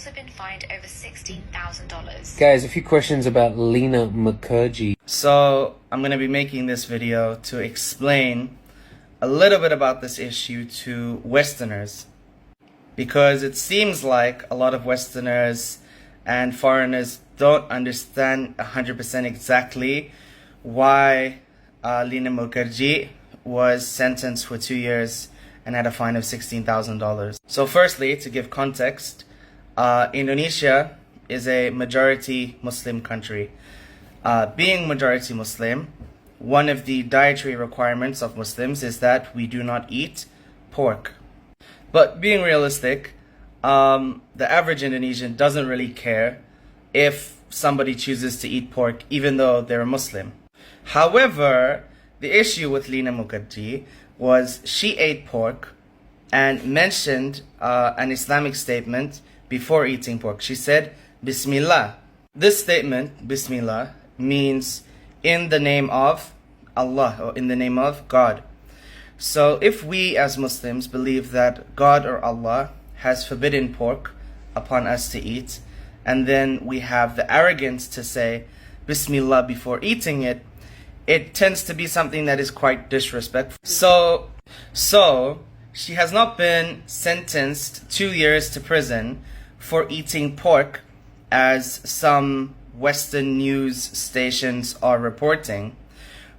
also been fined over $16,000. Guys, a few questions about Lina Mukherjee. So I'm going to be making this video to explain a little bit about this issue to Westerners, because it seems like a lot of Westerners and foreigners don't understand 100% exactly why Lina Mukherjee was sentenced for 2 years and had a fine of $16,000. So firstly, to give context, Indonesia is a majority Muslim country. Being majority Muslim, one of the dietary requirements of Muslims is that we do not eat pork. But being realistic, the average Indonesian doesn't really care if somebody chooses to eat pork even though they're a Muslim. However, the issue with Lina Mukherjee was she ate pork and mentioned an Islamic statement before eating pork. She said, Bismillah. This statement, Bismillah, means in the name of Allah, or in the name of God. So if we as Muslims believe that God or Allah has forbidden pork upon us to eat, and then we have the arrogance to say Bismillah before eating it, it tends to be something that is quite disrespectful. So she has not been sentenced 2 years to prison for eating pork, as some Western news stations are reporting.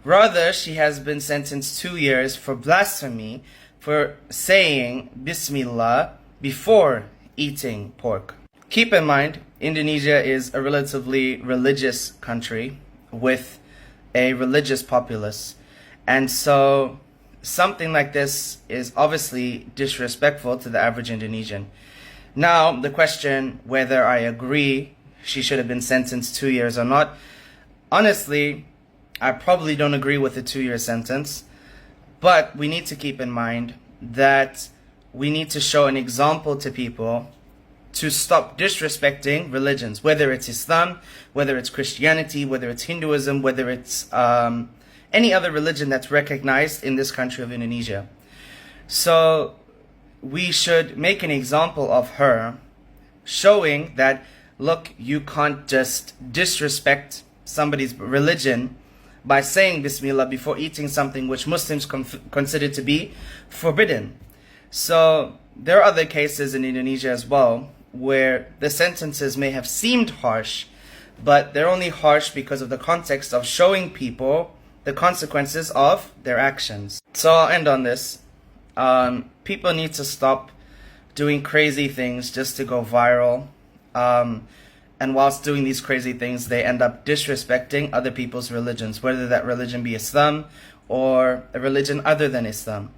Rather, she has been sentenced 2 years for blasphemy for saying Bismillah before eating pork. Keep in mind, Indonesia is a relatively religious country with a religious populace, and so something like this is obviously disrespectful to the average Indonesian. Now, the question whether I agree she should have been sentenced 2 years or not, honestly, I probably don't agree with the 2-year sentence, but we need to keep in mind that we need to show an example to people to stop disrespecting religions, whether it's Islam, whether it's Christianity, whether it's Hinduism, whether it's any other religion that's recognized in this country of Indonesia. So we should make an example of her, showing that, look, you can't just disrespect somebody's religion by saying Bismillah before eating something which Muslims consider to be forbidden. So there are other cases in Indonesia as well where the sentences may have seemed harsh, but they're only harsh because of the context of showing people the consequences of their actions. So I'll end on this. People need to stop doing crazy things just to go viral. And whilst doing these crazy things, they end up disrespecting other people's religions, whether that religion be Islam or a religion other than Islam.